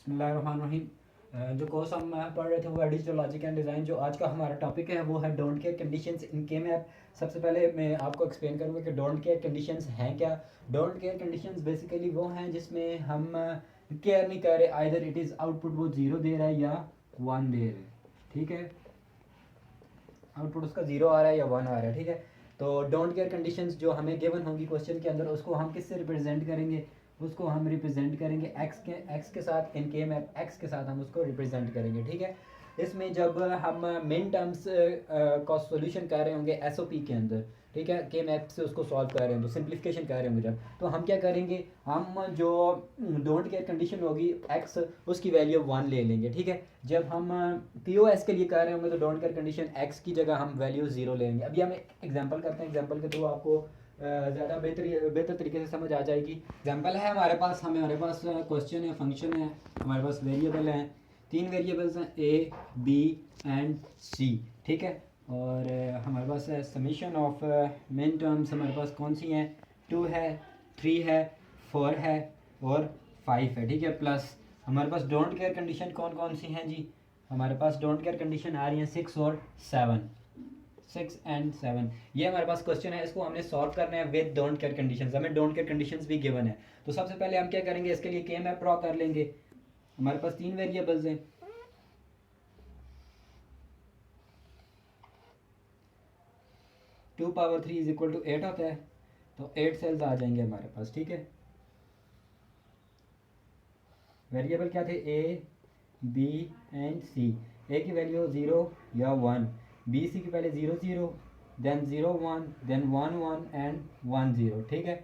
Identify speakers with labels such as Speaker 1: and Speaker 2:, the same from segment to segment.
Speaker 1: बिस्मिल्लाहिर्रहमानिर्रहीम। जो कोर्स हम पढ़ रहे थे वो है डिजिटल लॉजिक एंड डिज़ाइन। जो आज का हमारा टॉपिक है वो है डोंट केयर कंडीशंस इन के मैप। सबसे पहले मैं आपको एक्सप्लेन करूँगा कि डोंट केयर कंडीशंस हैं क्या। डोंट केयर कंडीशंस बेसिकली वो हैं जिसमें हम केयर नहीं कर रहे, आइदर इट इज़ आउटपुट वो ज़ीरो दे रहा है या वन दे रहा है। ठीक है, आउटपुट उसका ज़ीरो आ रहा है या वन आ रहा है। ठीक है, तो डोंट केयर कंडीशंस जो हमें गिवन होंगी क्वेश्चन के अंदर, उसको हम किससे रिप्रेजेंट करेंगे? उसको हम रिप्रेजेंट करेंगे एक्स के साथ। इन के मैप एक्स के साथ हम उसको रिप्रेजेंट करेंगे। ठीक है, इसमें जब हम मेन टर्म्स का सॉल्यूशन कर रहे होंगे एसओपी के अंदर, ठीक है, के मैप से उसको सॉल्व कर रहे हैं तो सिंप्लीफिकेशन कर रहे होंगे जब, तो हम क्या करेंगे, हम जो डोंट केयर कंडीशन होगी एक्स उसकी वैल्यू वन ले लेंगे। ठीक है, जब हम पी ओ एस के लिए कर रहे होंगे तो डोंट केयर कंडीशन एक्स की जगह हम वैल्यू ज़ीरो लेंगे। अभी हम एग्जांपल करते हैं, एग्जांपल के थ्रू आपको ज़्यादा बेहतर तरीके से समझ आ जाएगी। एग्जांपल है हमारे पास क्वेश्चन है, फंक्शन है, हमारे पास वेरिएबल हैं, तीन वेरिएबल्स हैं ए बी एंड सी। ठीक है, और हमारे पास है समीशन ऑफ मेन टर्म्स, हमारे पास कौन सी हैं, 2 है, 3 है, 4 है और 5 है। ठीक है, प्लस हमारे पास डोंट केयर कंडीशन कौन कौन सी हैं जी, हमारे पास डोंट केयर कंडीशन आ रही हैं 6 और 7, 6 एंड 7। ये हमारे पास क्वेश्चन है, इसको हमने सॉल्व करना है विद डोंट केयर कंडीशंस। हमें डोंट केयर कंडीशंस भी गिवन है, तो सबसे पहले हम क्या करेंगे, इसके लिए के मैप ड्रॉ कर लेंगे। हमारे पास तीन वेरिएबल्स हैं, 2 पावर 3 इज इक्वल टू 8 होता है, तो 8 सेल्स आ जाएंगे हमारे पास। ठीक है, वेरिएबल क्या थे, ए बी एंड सी। ए की वैल्यू 0 या 1, बी सी की पहले 0 0, देन 0 1, देन 1 1 एंड 1 0। ठीक है,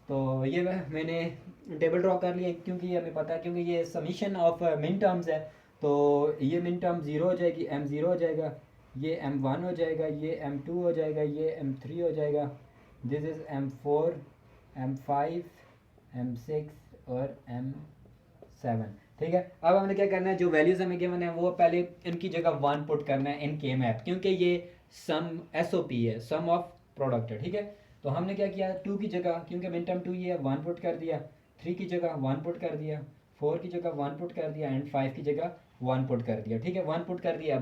Speaker 1: तो ये मैंने टेबल ड्रॉ कर लिया क्योंकि ये हमें पता है, क्योंकि ये समीशन ऑफ मिन टर्म्स है, तो ये मिन टर्म 0 हो जाएगी, m 0 हो जाएगा, ये m1 हो जाएगा, ये m2 हो जाएगा, ये m3 हो जाएगा, this is m4, m5, m6 और m7। ठीक है, अब हमने क्या करना है, जो वैल्यूज़ हमें गिवन है वो पहले इनकी जगह वन पुट करना है इन के मैप, क्योंकि ये सम एसओपी है, सम ऑफ प्रोडक्ट है। ठीक है, तो हमने क्या किया, 2 की जगह, क्योंकि मिन टर्म 2 ये है, 1 पुट कर दिया, 3 की जगह 1 पुट कर दिया, 4 की जगह 1 पुट कर दिया एंड 5 की जगह 1 पुट कर दिया। ठीक है, 1 पुट कर दिया।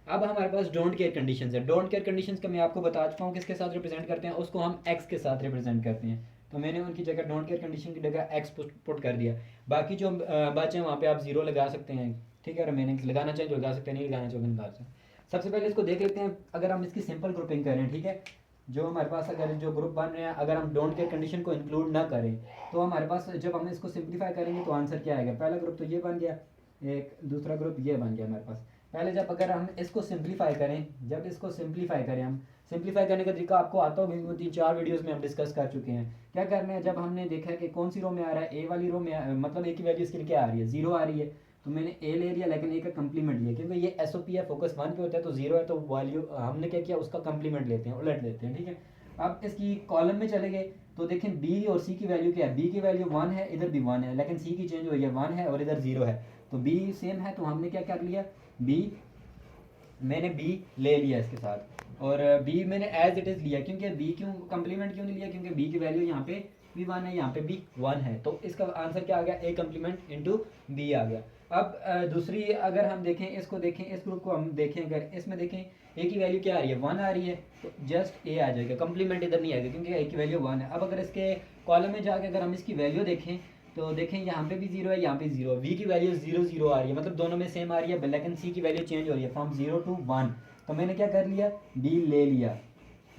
Speaker 1: अब हमारे पास डोंट केयर कंडीशंस है। डोंट केयर कंडीशंस का मैं आपको बता चुका हूँ किसके साथ रिप्रेजेंट करते हैं, उसको हम एक्स के साथ रिप्रेजेंट करते हैं, तो मैंने उनकी जगह डोंट केयर कंडीशन की जगह एक्स पुट कर दिया। बाकी जो बचे हैं वहाँ पे आप जीरो लगा सकते हैं। ठीक है, रिमेनिंग लगाना चाहिए तो लगा सकते हैं, नहीं लगाना चाहिए तो नहीं लगा सकते। सबसे पहले इसको देख लेते हैं, अगर हम इसकी सिंपल ग्रुपिंग करें, ठीक है, जो हमारे पास अगर जो ग्रुप बन रहे हैं, अगर हम डोंट केयर कंडीशन को इंक्लूड ना करें तो हमारे पास जब हम इसको सिंप्लीफाई करेंगे तो आंसर क्या आएगा, पहला ग्रुप तो ये बन गया, एक दूसरा ग्रुप ये बन गया हमारे पास। पहले जब अगर हम इसको सिंप्लीफाई करें, जब इसको सिंप्लीफाई करें, हम सिंप्लीफाई करने का तरीका आपको आता होगा, वो 3-4 वीडियोस में हम डिस्कस कर चुके हैं। क्या करना है, जब हमने देखा है कि कौन सी रो में आ रहा है, ए वाली रो में मतलब ए की वैल्यू इसके लिए क्या आ रही है, 0 आ रही है, तो मैंने ए ले लिया, लेकिन ए का कंप्लीमेंट लिया, क्योंकि ये एसओपी है, फोकस 1 पे होता है, तो 0 है तो वैल्यू हमने क्या किया, उसका कंप्लीमेंट लेते हैं, उलट लेते हैं। ठीक है, अब इसकी कॉलम में चले गए तो देखें बी और सी की वैल्यू क्या है, बी की वैल्यू 1 है, इधर भी 1 है, लेकिन सी की चेंज हुई है, 1 है और इधर 0 है, तो बी सेम है, तो हमने क्या कर लिया, बी मैंने बी ले लिया इसके साथ, और बी मैंने एज इट इज़ लिया, क्योंकि बी क्यों कंप्लीमेंट क्यों नहीं लिया, क्योंकि बी की वैल्यू यहाँ पे भी 1 है, यहाँ पे भी 1 है, तो इसका आंसर क्या आ गया, ए कंप्लीमेंट इंटू बी आ गया। अब दूसरी अगर हम देखें, इसको देखें, इस ग्रुप को हम देखें, अगर इसमें देखें ए की वैल्यू क्या आ रही है, 1 आ रही है, तो जस्ट ए आ जाएगा, कंप्लीमेंट इधर नहीं आएगा क्योंकि ए की वैल्यू 1 है। अब अगर इसके कॉलम में जाके अगर हम इसकी वैल्यू देखें तो देखें यहाँ पे भी 0 है, यहाँ पे 0, वी की वैल्यू 0 0 आ रही है, मतलब दोनों में सेम आ रही है, लेकिन सी की वैल्यू चेंज हो रही है फ्रॉम 0 to 1, तो मैंने क्या कर लिया, बी ले लिया,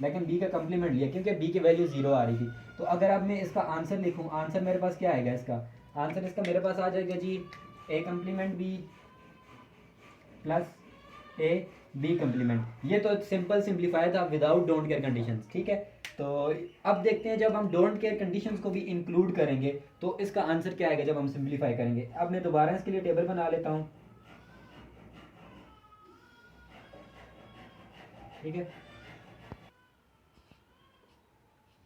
Speaker 1: लेकिन बी का कंप्लीमेंट लिया क्योंकि बी की वैल्यू 0 आ रही थी। तो अगर अब मैं इसका आंसर लिखूँ, आंसर मेरे पास क्या आएगा, इसका आंसर इसका मेरे पास आ जाएगा जी, A complement B plus A B complement. ये तो सिंपल सिंप्लीफाई था विदाउट डोंट केयर कंडीशंस। ठीक है, तो अब देखते हैं जब हम डोंट केयर कंडीशंस को भी इंक्लूड करेंगे तो इसका आंसर क्या आएगा जब हम सिंप्लीफाई करेंगे। अब मैं दोबारा इसके लिए टेबल बना लेता हूँ। ठीक है,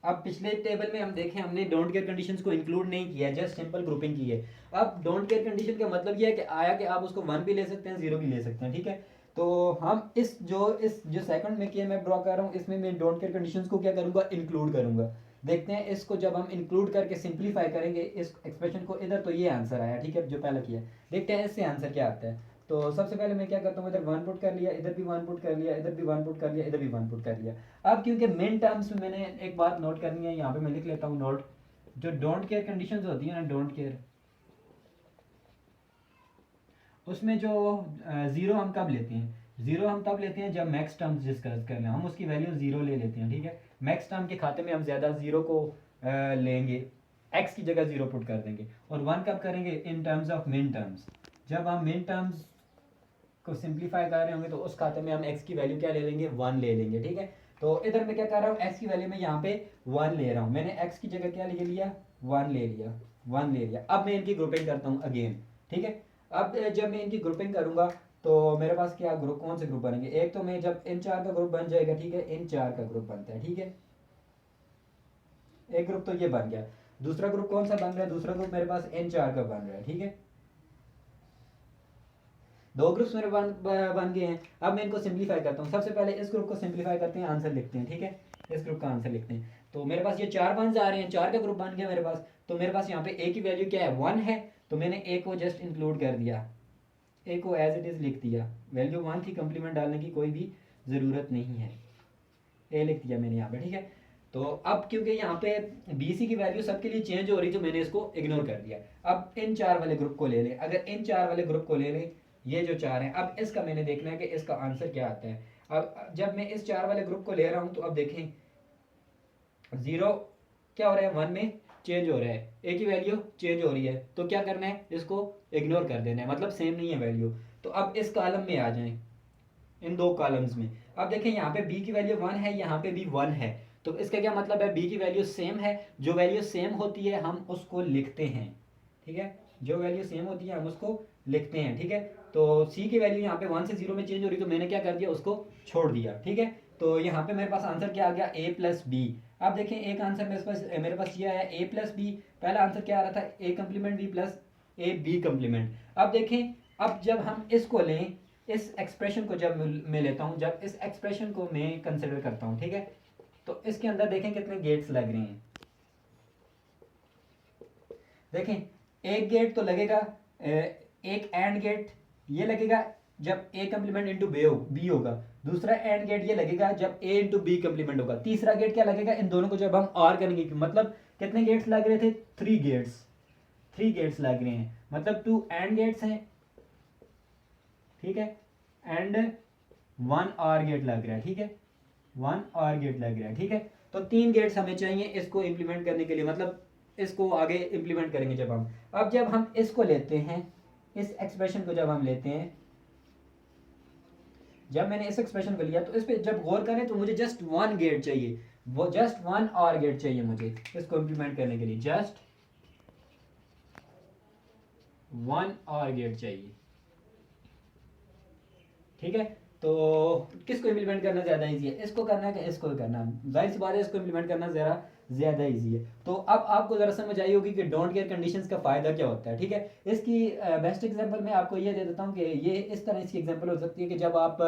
Speaker 1: अब पिछले टेबल में हम देखें, हमने डोंट केयर कंडीशंस को इंक्लूड नहीं किया, जस्ट सिंपल ग्रुपिंग की है। अब डोंट केयर कंडीशन का मतलब ये है कि आया कि आप उसको 1 भी ले सकते हैं, 0 भी ले सकते हैं। ठीक है, तो हम इस जो सेकंड में किया मैं ड्रॉ कर रहा हूँ, इसमें मैं डोंट केयर कंडीशंस को क्या करूँगा, इंक्लूड करूँगा। देखते हैं इसको जब हम इंक्लूड करके सिंप्लीफाई करेंगे इस एक्सप्रेशन को इधर, तो ये आंसर आया, ठीक है, जो पहला किया। देखते हैं इससे आंसर क्या आता है। तो सबसे पहले मैं क्या करता हूँ, इधर 1 पुट कर लिया, इधर भी 1 पुट कर लिया, इधर भी 1 पुट कर लिया, इधर भी 1 पुट कर लिया। अब क्योंकि मेन टर्म्स में मैंने एक बात नोट करनी है, यहाँ पे मैं लिख लेता हूँ नोट, जो डोंट केयर कंडीशंस होती है ना, डोंट केयर, उसमें जो ज़ीरो हम कब लेते हैं, ज़ीरो हम तब लेते हैं जब मैक्स टर्म्स डिस्कस कर लें, हम उसकी वैल्यू ज़ीरो ले लेते हैं, ठीक है। मैक्स टर्म के खाते में हम ज़्यादा ज़ीरो को लेंगे, एक्स की जगह ज़ीरो पुट कर देंगे। और 1 कब करेंगे, इन टर्म्स ऑफ मिन टर्म्स, जब हम मिन टर्म्स को सिंप्लीफाई कर रहे होंगे तो उस खाते में हम एक्स की वैल्यू क्या ले लेंगे, 1 ले लेंगे, ठीक है। तो इधर मैं क्या कर रहा हूँ, एक्स की वैल्यू में यहाँ पे 1 ले रहा हूँ, मैंने एक्स की जगह क्या ले लिया, 1 ले लिया, 1 ले लिया। अब मैं इनकी ग्रुपिंग करता हूँ अगेन, ठीक है। अब जब मैं इनकी ग्रुपिंग करूंगा तो मेरे पास क्या ग्रुप, कौन से ग्रुप बनेंगे, एक तो मैं जब इन चार का ग्रुप बन जाएगा, ठीक है, इन चार का ग्रुप बनता है, ठीक है, एक ग्रुप तो ये बन गया। दूसरा ग्रुप कौन सा बन रहा है, दूसरा ग्रुप मेरे पास इन चार का बन रहा है, ठीक है। दो ग्रुप्स मेरे बन गए हैं। अब मैं इनको सिंप्लीफाई करता हूँ, सबसे पहले इस ग्रुप को सिंप्लीफाई करते हैं, आंसर लिखते हैं, ठीक है, इस ग्रुप का आंसर लिखते हैं। तो मेरे पास ये 4 वंस आ रहे हैं, 4 का ग्रुप बन गया मेरे पास। तो मेरे पास यहाँ पे ए की वैल्यू क्या है, 1 है, तो मैंने ए को जस्ट इंक्लूड कर दिया, ए को एज इट इज़ लिख दिया, वैल्यू 1 थी, कंप्लीमेंट डालने की कोई भी ज़रूरत नहीं है, ए लिख दिया मैंने यहाँ पे, ठीक है। तो अब क्योंकि यहाँ पे बी सी की वैल्यू सबके लिए चेंज हो रही, तो मैंने इसको इग्नोर कर दिया। अब इन चार वाले ग्रुप को ले लें, अगर इन चार वाले ग्रुप को ले लें, ये जो चार हैं, अब इसका मैंने देखना है कि इसका आंसर क्या आता है। अब जब मैं इस चार वाले ग्रुप को ले रहा हूँ तो अब देखें, जीरो क्या हो रहा है, 1 में चेंज हो रहा है, ए की वैल्यू चेंज हो रही है, तो क्या करना है, इसको इग्नोर कर देना है, मतलब सेम नहीं है वैल्यू। तो अब इस कॉलम में आ जाएं, इन दो कॉलम्स में। अब देखें यहाँ पे b की वैल्यू 1 है, यहाँ पे भी 1 है, तो इसका क्या मतलब है, b की वैल्यू सेम है, जो वैल्यू सेम होती है हम उसको लिखते हैं, ठीक है, जो वैल्यू सेम होती है हम उसको लिखते हैं, ठीक है। तो c की वैल्यू यहाँ पे 1 से 0 में चेंज हो रही, तो मैंने क्या कर दिया, उसको छोड़ दिया, ठीक है। तो यहाँ पे मेरे पास आंसर क्या आ गया, a प्लस बी। अब देखें एक आंसर मेरे पास ये आया a प्लस बी, पहला आंसर क्या आ रहा था, a complement b plus A B complement. अब देखें, अब जब हम इसको लें, इस एक्सप्रेशन को जब मैं लेता हूं, जब इस एक्सप्रेशन को मैं कंसिडर करता हूं, ठीक है, तो इसके अंदर देखें कितने गेट्स लग रहे हैं। देखें एक गेट तो लगेगा, एक एंड गेट ये लगेगा जब ए कंप्लीमेंट इंटू बी होगा, दूसरा एंड गेट ये लगेगा जब ए इंटू बी कंप्लीमेंट होगा, तीसरा गेट क्या लगेगा, इन दोनों को जब हम और करेंगे, मतलब कितने गेट्स लग रहे थे, 3 गेट्स, 3 गेट्स लग रहे हैं, मतलब 2 एंड गेट्स हैं, ठीक है, एंड 1 और गेट लग रहा है, ठीक है, 1 और गेट लग रहा है, ठीक है। तो 3 गेट्स हमें चाहिए इसको इम्प्लीमेंट करने के लिए, मतलब इसको आगे इम्प्लीमेंट करेंगे जब हम। अब जब हम इसको लेते हैं, इस एक्सप्रेशन को जब हम लेते हैं, जब मैंने इस एक्सप्रेशन को लिया तो इस पर जब गौर करें तो मुझे जस्ट 1 गेट चाहिए, वो जस्ट 1 और गेट चाहिए मुझे इसको इम्प्लीमेंट करने के लिए, जस्ट 1 और गेट चाहिए, ठीक है। तो किसको इम्प्लीमेंट करना ज़्यादा इजी है, इसको करना है कि इसको करना, जाहिर सी बात है इसको इम्प्लीमेंट करना ज़्यादा इजी है। तो अब आपको ज़रा समझ आई होगी कि डोंट केयर कंडीशंस का फ़ायदा क्या होता है, ठीक है। इसकी बेस्ट एग्जांपल मैं आपको ये दे देता हूँ कि ये इस तरह इसकी एग्जांपल हो सकती है कि जब आप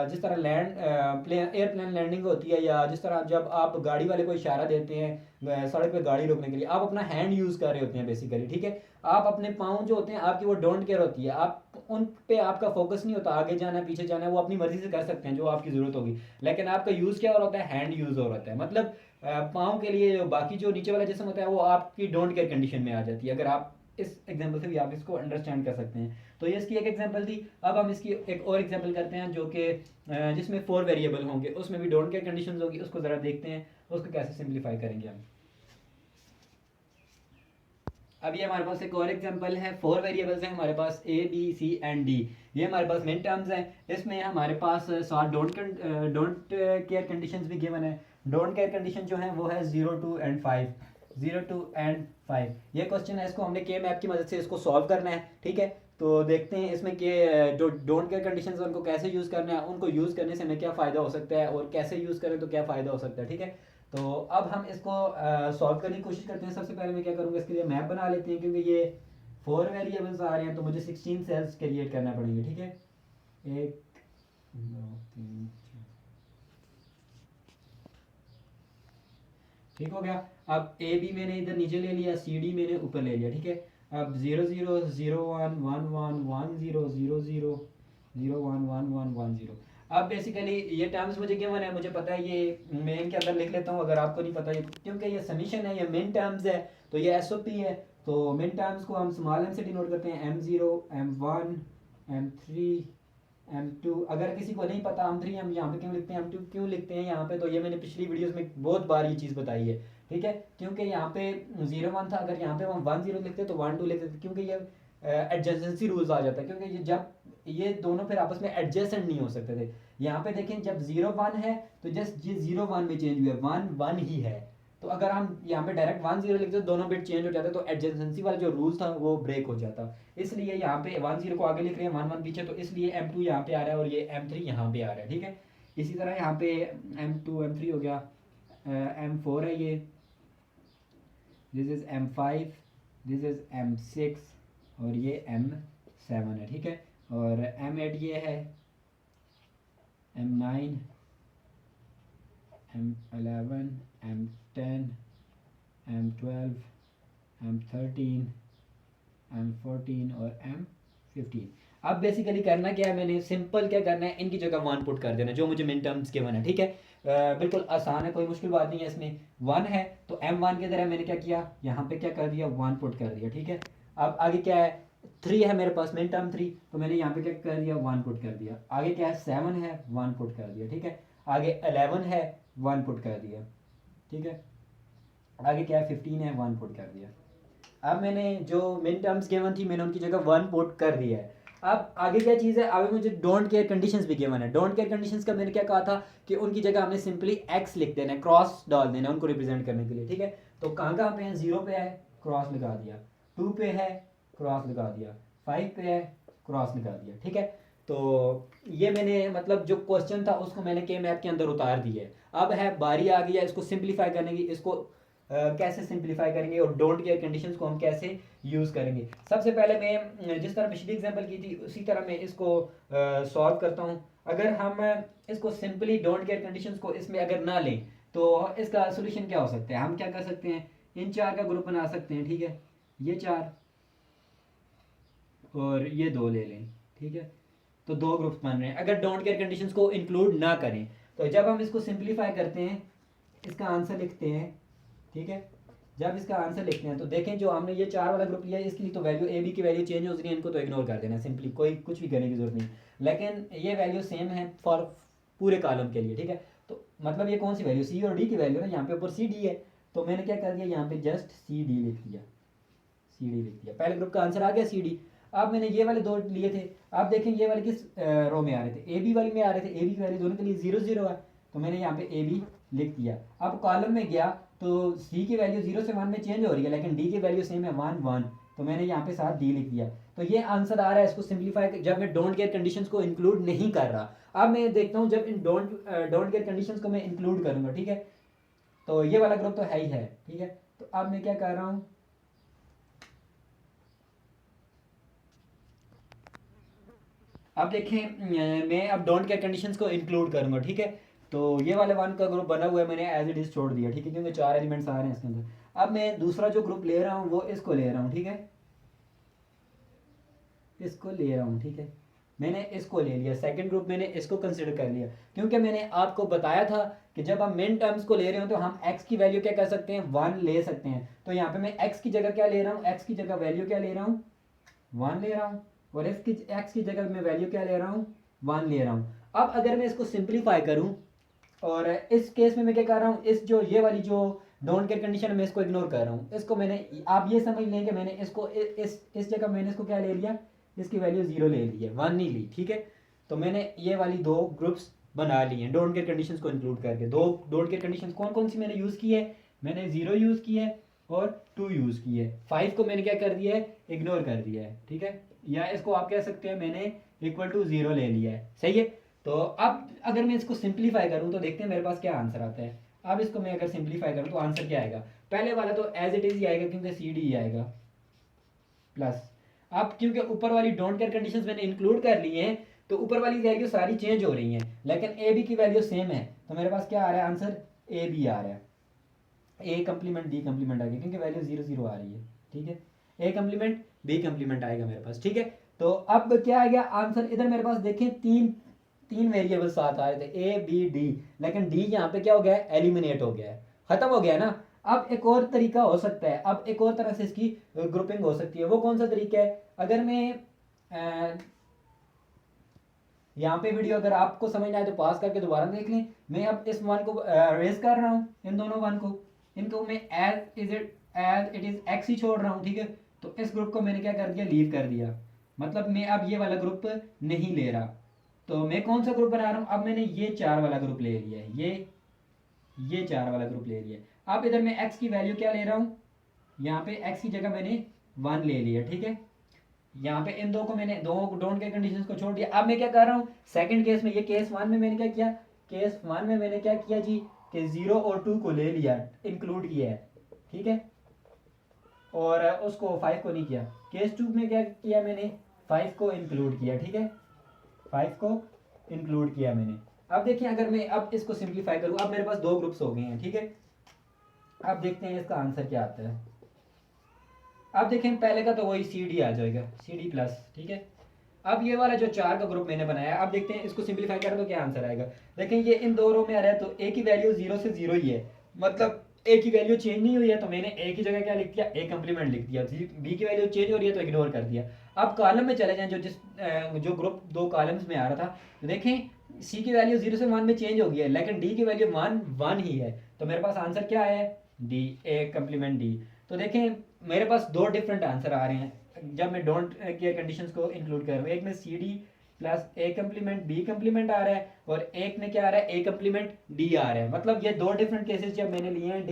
Speaker 1: जिस तरह एयरप्लेन लैंडिंग होती है, या जिस तरह जब आप गाड़ी वाले को इशारा देते हैं सड़क पे गाड़ी रोकने के लिए, आप अपना हैंड यूज़ कर रहे होते हैं बेसिकली, ठीक है। आप अपने पाँव जो होते हैं आपकी, वो डोंट केयर होती है, आप उन पे आपका फोकस नहीं होता, आगे जाना है पीछे जाना है वो अपनी मर्जी से कर सकते हैं जो आपकी ज़रूरत होगी, लेकिन आपका यूज़ क्या और होता है, हैंड यूज़ और होता है, मतलब पाँव के लिए बाकी जो नीचे वाला जिस्म होता है वो आपकी डोंट केयर कंडीशन में आ जाती है। अगर आप इस एग्जांपल से भी आप इसको अंडरस्टैंड कर सकते हैं। तो ये इसकी एक एग्जांपल थी। अब हम इसकी एक और एग्जांपल करते हैं जो कि जिसमें 4 वेरिएबल होंगे, उसमें भी डोंट केयर कंडीशंस होगी, उसको ज़रा देखते हैं उसको कैसे सिंप्लीफाई करेंगे हम। अब ये हमारे पास एक और एग्जांपल है, 4 वेरिएबल्स हैं हमारे पास, A B C and D, ये हमारे पास मेन टर्म्स हैं। इसमें हमारे पास सात डोंट केयर कंडीशंस भी गिवन है। डोंट केयर कंडीशन जो है वो है 0 2 एंड 5, 0 2 एंड 5। ये क्वेश्चन है, इसको हमने के मैप की मदद से इसको सॉल्व करना है, ठीक है। तो देखते हैं इसमें कि जो डोंट केयर कंडीशंस उनको कैसे यूज़ करना है, उनको यूज़ करने से हमें क्या फ़ायदा हो सकता है और कैसे यूज़ करें तो क्या फ़ायदा हो सकता है, ठीक है। तो अब हम इसको सॉल्व करने की कोशिश करते हैं। सबसे पहले मैं क्या करूँगा, इसके लिए मैप बना लेते हैं, क्योंकि ये 4 वेरिएबल्स आ रहे हैं तो मुझे 16 सेल्स क्रिएट करना पड़ेंगे, ठीक है। 1 2 3 4, ठीक हो गया। अब ए बी मैंने इधर नीचे ले लिया, सी डी मैंने ऊपर ले लिया, ठीक है। अब 0 0 0 1 1 1 1 0 0 0 0 1 1 1 1 0। अब बेसिकली ये टर्म्स मुझे गिवन है, मुझे पता है, ये मैं इनके अंदर लिख लेता हूँ अगर आपको नहीं पता, ये क्योंकि ये समीशन है, ये मिन टर्म्स है, तो ये एस ओ पी है। तो मिन टर्म्स को हम स्मॉल एम से डिनोट करते हैं, M0 M1 M3 M2। अगर किसी को नहीं पता M3 हम यहाँ पे क्यों लिखते हैं, M2 क्यों लिखते हैं यहाँ पे, तो ये मैंने पिछली वीडियोस में बहुत बार ये चीज़ बताई है, ठीक है। क्योंकि यहाँ पे 0 1 था, अगर यहाँ पे हम 1 0 लिखते तो 1 2 लिखते थे, क्योंकि ये एडजेसेंसी रूल्स आ जाता है, क्योंकि ये जब ये दोनों फिर आपस में एडजेसेंट नहीं हो सकते थे। यहाँ पे देखें जब 0 1 है तो जस्ट ये 0 1 में चेंज हुआ है, 1 1 ही है। तो अगर हम यहाँ पे डायरेक्ट 1 0 लिखते तो दोनों बिट चेंज हो जाते, तो एडजेसेंसी वाला जो रूल था वो ब्रेक हो जाता। इसलिए यहाँ पे 1 0 को आगे लिख रहे हैं, 1 1 पीछे, तो इसलिए M2 यहाँ पे आ रहा है और ये M3 यहाँ पे आ रहा है, ठीक है। इसी तरह यहाँ पे M2 M3 हो गया, M4 है ये, this is M5, this is M6 और ये M7 है, ठीक है। और M8 ये है, M9 M11 M10 M12 M13 M14 और M15। अब बेसिकली करना क्या है, मैंने सिंपल क्या करना है, इनकी जगह 1 पुट कर देना जो मुझे मिन टर्म्स के 1 है, ठीक है। बिल्कुल आसान है, कोई मुश्किल बात नहीं है इसमें। 1 है तो M1 की तरह मैंने क्या किया, यहाँ पे क्या कर दिया, 1 पुट कर दिया, ठीक है। अब आगे क्या है, 3 है मेरे पास, मिन टर्म 3, तो मैंने यहाँ पे क्या कर दिया, 1 पुट कर दिया। आगे क्या है, 7 है, 1 पुट कर दिया, ठीक है। आगे 11 है, 1 पुट कर दिया, ठीक है। आगे क्या है, 15 है, 1 पुट कर दिया। अब मैंने जो मिन टर्म्स गिवन थी मैंने उनकी जगह 1 पुट कर दिया है। अब आगे क्या चीज़ है, आगे मुझे डोंट केयर कंडीशंस भी गिवन है। डोंट केयर कंडीशंस का मैंने क्या कहा था कि उनकी जगह हमने सिंपली एक्स लिख देना है, क्रॉस डाल देना है उनको रिप्रेजेंट करने के लिए, ठीक है। तो कहाँ कहाँ पे है, 0 पे है, क्रॉस लगा दिया, 2 पे है, क्रॉस लगा दिया, 5 पे है, क्रॉस लगा दिया, ठीक है। तो ये मैंने मतलब जो क्वेश्चन था उसको मैंने के मैप के अंदर उतार दिया है। अब है बारी आ गई है इसको सिंप्लीफाई करने की, इसको कैसे सिंप्लीफाई करेंगे और डोंट केयर कंडीशंस को हम कैसे यूज़ करेंगे। सबसे पहले मैं जिस तरह पिछली एग्जांपल की थी उसी तरह मैं इसको सॉल्व करता हूँ। अगर हम इसको सिंपली डोंट केयर कंडीशंस को इसमें अगर ना लें तो इसका सोल्यूशन क्या हो सकता है, हम क्या कर सकते हैं, इन 4 का ग्रुप बना सकते हैं, ठीक है। ये 4 और ये 2 ले लें, ठीक है। तो 2 ग्रुप्स बन रहे हैं अगर डोंट केयर कंडीशंस को इंक्लूड ना करें। तो जब हम इसको सिंप्लीफाई करते हैं, इसका आंसर लिखते हैं, ठीक है। जब इसका आंसर लिखते हैं तो देखें जो हमने ये 4 वाला ग्रुप लिया है इसकी तो वैल्यू ए बी की वैल्यू चेंज हो रही है, इनको तो इग्नोर कर देना सिंपली, कोई कुछ भी करने की जरूरत नहीं। लेकिन ये वैल्यू सेम है फॉर पूरे कॉलम के लिए, ठीक है। तो मतलब ये कौन सी वैल्यू, सी और डी की वैल्यू ना, यहाँ पे ऊपर सी डी है, तो मैंने क्या कर दिया, यहाँ पे जस्ट सी डी लिख दिया, सी डी लिख दिया। पहले ग्रुप का आंसर आ गया सी डी। अब मैंने ये वाले 2 लिए थे, आप देखें ये वाले किस रो में आ रहे थे, ए बी वाली में आ रहे थे, ए बी की वैल्यू दोनों के लिए 0 0 है, तो मैंने यहाँ पे ए बी लिख दिया। अब कॉलम में गया तो सी की वैल्यू 0 से 1 में चेंज हो रही है लेकिन डी की वैल्यू सेम है 1 1, तो मैंने यहाँ पे साथ डी लिख दिया। तो ये आंसर आ रहा है इसको सिंप्लीफाई जब मैं डोंट केयर कंडीशंस को इंक्लूड नहीं कर रहा। अब मैं देखता हूँ जब इन डोंट केयर कंडीशंस को मैं इंक्लूड करूँगा, ठीक है। तो ये वाला ग्रुप तो है ही है, ठीक है। तो अब मैं क्या कर रहा हूँ, अब देखें मैं अब डोंट केयर कंडीशंस को इंक्लूड करूँगा, ठीक है। तो ये वाले 1 का ग्रुप बना हुआ है, मैंने एज इट इज छोड़ दिया, ठीक है, क्योंकि 4 एलिमेंट्स आ रहे हैं इसके अंदर। अब मैं दूसरा जो ग्रुप ले रहा हूँ वो इसको ले रहा हूँ, ठीक है, इसको ले रहा हूँ, ठीक है। मैंने इसको ले लिया, सेकंड ग्रुप मैंने इसको कंसिडर कर लिया, क्योंकि मैंने आपको बताया था कि जब हम मिन टर्म्स को ले रहे हो तो हम x की वैल्यू क्या कर सकते हैं, 1 ले सकते हैं। तो यहाँ पे मैं x की जगह क्या ले रहा हूँ, x की जगह वैल्यू क्या ले रहा हूँ, 1 ले रहा हूँ, और x की जगह मैं वैल्यू क्या ले रहा हूँ, 1 ले रहा हूँ। अब अगर मैं इसको सिंप्लीफाई करूँ, और इस केस में मैं क्या कर रहा हूँ, इस जो ये वाली जो डोंट केयर कंडीशन मैं इसको इग्नोर कर रहा हूँ, इसको मैंने, आप ये समझ लें कि मैंने इसको इस जगह मैंने इसको क्या ले लिया, इसकी वैल्यू 0 ले ली है, 1 नहीं ली, ठीक है। तो मैंने ये वाली 2 ग्रुप्स बना लिए हैं डोंट केयर कंडीशंस को इंक्लूड करके। 2 डोंट केयर कंडीशंस कौन कौन सी मैंने यूज़ की है, मैंने 0 यूज़ की है और 2 यूज़ की है। 5 को मैंने क्या कर दिया है, इग्नोर कर दिया है, ठीक है। या इसको आप कह सकते हैं मैंने इक्वल टू 0 ले लिया है, सही है। तो अब अगर मैं इसको सिंप्लीफाई करूँ तो देखते हैं मेरे पास क्या आंसर आता है। अब इसको मैं अगर सिंप्लीफाई करूँ तो आंसर क्या आएगा, पहले वाला तो एज इट इज़ ही आएगा क्योंकि सी डी ही आएगा, प्लस अब क्योंकि ऊपर वाली डोंट केयर कंडीशंस मैंने इंक्लूड कर ली हैं तो ऊपर वाली वैल्यू सारी चेंज हो रही हैं लेकिन ए बी की वैल्यू सेम है, तो मेरे पास क्या आ रहा है आंसर, ए बी आ रहा है। ए कम्प्लीमेंट बी कम्प्लीमेंट आ गया क्योंकि वैल्यू 0 0 आ रही है, ठीक है। ए कम्प्लीमेंट बी कम्प्लीमेंट आएगा मेरे पास, ठीक है। तो अब क्या आ गया आंसर, इधर मेरे पास देखें तीन वेरिएबल साथ आ रहे थे ए बी डी, लेकिन डी यहाँ पे क्या हो गया है, एलिमिनेट हो गया है, खत्म हो गया है ना। अब एक और तरीका हो सकता है, अब एक और तरह से इसकी ग्रुपिंग हो सकती है। वो कौन सा तरीका है, अगर मैं यहाँ पे वीडियो अगर आपको समझ ना आए तो पास करके दोबारा देख लें। मैं अब इस वन को रेज कर रहा हूँ, इन दोनों वन को, इनको मैं एज इट इज एक्स ही छोड़ रहा हूँ, ठीक है। तो इस ग्रुप को मैंने क्या कर दिया, लीव कर दिया, मतलब मैं अब ये वाला ग्रुप नहीं ले रहा। तो मैं कौन सा ग्रुप बना रहा हूँ, अब मैंने ये 4 वाला ग्रुप ले लिया है, ये 4 वाला ग्रुप ले लिया है। अब इधर मैं एक्स की वैल्यू क्या ले रहा हूँ, यहाँ पे एक्स की जगह मैंने 1 ले लिया, ठीक है। यहाँ पे इन दो को मैंने दो डोंट के कंडीशंस को छोड़ दिया। अब मैं क्या कर रहा हूँ, सेकंड केस में, ये केस 1 में मैंने क्या किया, केस 1 में मैंने क्या किया जी, कि 0 और 2 को ले लिया, इंक्लूड किया है, ठीक है, और उसको 5 को नहीं किया। केस 2 में क्या किया मैंने, 5 को इंक्लूड किया, ठीक है, 5 को इंक्लूड किया मैंने। अब देखिए अगर मैं अब इसको सिंप्लीफाई करूँ, अब मेरे पास 2 ग्रुप्स हो गए हैं, ठीक है। अब देखते हैं इसका आंसर क्या आता है। अब देखें पहले का तो वही सी डी आ जाएगा, सी डी प्लस, ठीक है। अब ये वाला जो 4 का ग्रुप मैंने बनाया, अब देखते हैं इसको सिंप्लीफाई करें तो क्या आंसर आएगा। देखें ये इन दो रो में आ रहा है, तो ए की वैल्यू 0 से 0 ही है, मतलब ए की वैल्यू चेंज नहीं हुई है, तो मैंने ए की जगह क्या लिख दिया, ए कम्प्लीमेंट लिख दिया। बी की वैल्यू चेंज हो रही है तो इग्नोर कर दिया। अब कॉलम में चले जाएं, जो ग्रुप 2 कॉलम्स में आ रहा था, तो देखें सी की वैल्यू 0 से 1 में चेंज हो गई है, लेकिन डी की वैल्यू 1 ही है, तो मेरे पास आंसर क्या है, डी, ए कम्प्लीमेंट डी। तो देखें मेरे पास 2 डिफरेंट आंसर आ रहे हैं जब मैं डोंट केयर कंडीशंस को इंक्लूड कर रहा हूँ। एक में C D plus A complement B complement आ रहा है, और एक में क्या आ रहा है, ए कम्प्लीमेंट डी आ रहा है। मतलब ये 2 डिफरेंट केसेस जब मैंने लिए हैं,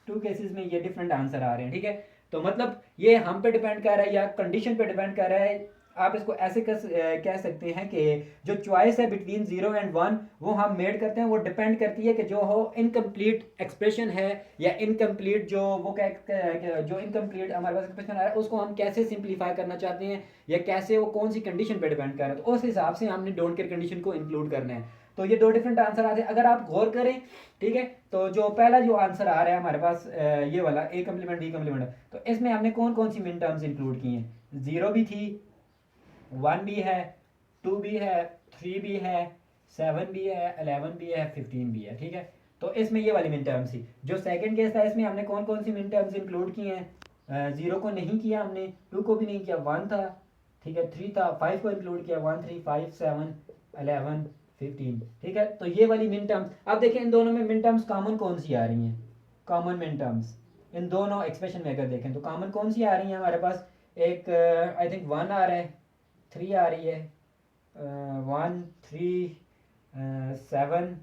Speaker 1: 2 केसेस में ये डिफरेंट आंसर आ रहे हैं, ठीक है। तो मतलब ये हम पे डिपेंड कर रहा है या कंडीशन पे डिपेंड कर रहा है। आप इसको ऐसे कह सकते हैं कि जो चॉइस है बिटवीन 0 एंड 1 वो हम मेड करते हैं, वो डिपेंड करती है कि जो हो इनकम्प्लीट एक्सप्रेशन है या इनकम्प्लीट जो वो जो इनकम्प्लीट हमारे पास एक्सप्रेशन आ रहा है उसको हम कैसे सिंप्लीफाई करना चाहते हैं, या कैसे वो कौन सी कंडीशन पे डिपेंड कर रहा है, तो उस हिसाब से हमने डोंट केयर कंडीशन को इंक्लूड करना है। तो ये 2 डिफरेंट आंसर आते हैं अगर आप गौर करें, ठीक है। तो जो पहला जो आंसर आ रहा है हमारे पास ये वाला ए कम्प्लीमेंट बी कम्प्लीमेंट, तो इसमें हमने कौन कौन सी मिन टर्म्स इंक्लूड की हैं, 0 भी थी, 1 भी है, 2 भी है, 3 भी है, 7 भी है, 11 भी है, 15 भी है, ठीक है। तो इसमें ये वाली मिन टर्म्स थी। जो सेकंड केस था इसमें हमने कौन कौन सी मिन टर्म्स इंक्लूड की हैं, 0 को नहीं किया हमने, 2 को भी नहीं किया, 1 था, ठीक है, 3 था, 5 को इंक्लूड किया, 1 3 5 7 11 15, ठीक है। तो ये वाली मिन टर्म्स, अब देखिए इन दोनों में मिन टर्म्स कॉमन कौन सी आ रही हैं, कॉमन मिन टर्म्स इन दोनों एक्सप्रेशन में अगर देखें तो कॉमन कौन सी आ रही हैं हमारे पास, एक आई थिंक 1 आ रहा है, 3 आ रही है, 1 3 7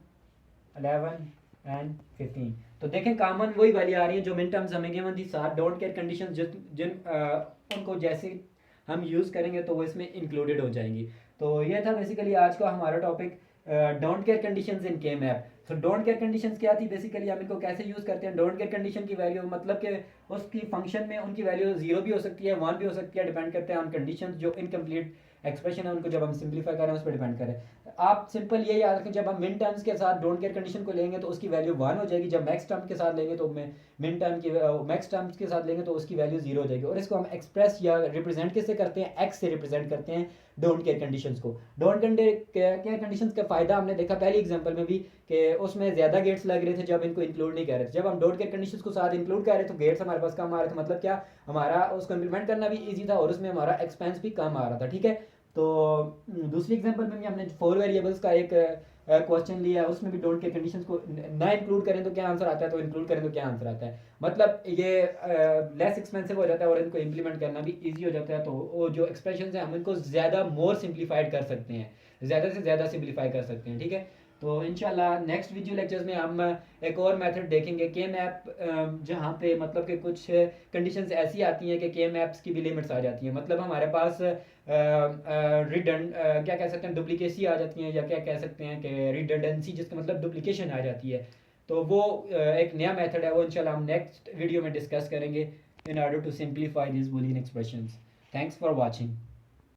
Speaker 1: 11 एंड 15। तो देखें कॉमन वही वाली आ रही है जो मिन टर्म्स हमें गिवन थी, 7 डोंट केयर कंडीशन जिन उनको जैसे हम यूज़ करेंगे तो वो इसमें इंक्लूडेड हो जाएंगी। तो ये था बेसिकली आज का हमारा टॉपिक, डोंट केयर कंडीशंस इन के मैप। तो डोंट केयर कंडीशंस क्या थी, बेसिकली हम इनको कैसे यूज़ करते हैं। डोंट केयर कंडीशन की वैल्यू मतलब कि उसकी फंक्शन में उनकी वैल्यू 0 भी हो सकती है, 1 भी हो सकती है, डिपेंड करते हैं ऑन कंडीशंस। जो इनकम्प्लीट एक्सप्रेशन है उनको जब हम सिंप्लीफाई करें उस पर डिपेंड करें। आप सिंपल ये याद रखें, जब हम मिन टर्म्स के साथ डोंट केयर कंडीशन को लेंगे तो उसकी वैल्यू 1 हो जाएगी, जब मैक्स टर्म के साथ लेंगे तो मिन टर्म की मैक्स टर्म्स के साथ लेंगे तो उसकी वैल्यू 0 हो जाएगी। और इसको हम एक्सप्रेस या रिप्रेजेंट किससे करते हैं, एक्स से रिप्रेजेंट करते हैं डोंट केयर कंडीशंस को। डोंट केयर कंडीशंस का फायदा हमने देखा पहली एग्जांपल में भी कि उसमें ज़्यादा गेट्स लग रहे थे जब इनको इंक्लूड नहीं कर रहे थे। जब हम डोंट केयर कंडीशंस को साथ इंक्लूड कर रहे थे तो गेट्स हमारे पास कम आ रहे थे, मतलब क्या, हमारा उसको इम्प्लीमेंट करना भी ईजी था और उसमें हमारा एक्सपेंस भी कम आ रहा था, ठीक है। तो दूसरी एग्जांपल में भी हमने 4 वेरिएबल्स का एक क्वेश्चन लिया, उसमें भी डोंट केयर कंडीशंस को ना इंक्लूड करें तो क्या आंसर आता है, तो इंक्लूड करें तो क्या आंसर आता है। मतलब ये लेस एक्सपेंसिव हो जाता है और इनको इंप्लीमेंट करना भी इजी हो जाता है। तो वो जो एक्सप्रेशन है हम इनको ज़्यादा मोर सिंप्लीफाइड कर सकते हैं, ज़्यादा से ज़्यादा सिंप्लीफाई कर सकते हैं, ठीक है। तो इंशाल्लाह नेक्स्ट वीडियो लेक्चर्स में हम एक और मेथड देखेंगे के मैप, जहाँ पे मतलब कि कुछ कंडीशंस ऐसी आती हैं कि के मैप्स की भी लिमिट्स आ जाती हैं। मतलब हमारे पास क्या कह सकते हैं, डुप्लीकेसी आ जाती है, या क्या कह सकते हैं कि रिडंडेंसी, जिसका मतलब डुप्लीकेशन आ जाती है। तो वो एक नया मेथड है, वो इंशाल्लाह हम नेक्स्ट वीडियो में डिस्कस करेंगे in order to simplify this Boolean expressions. Thanks for watching.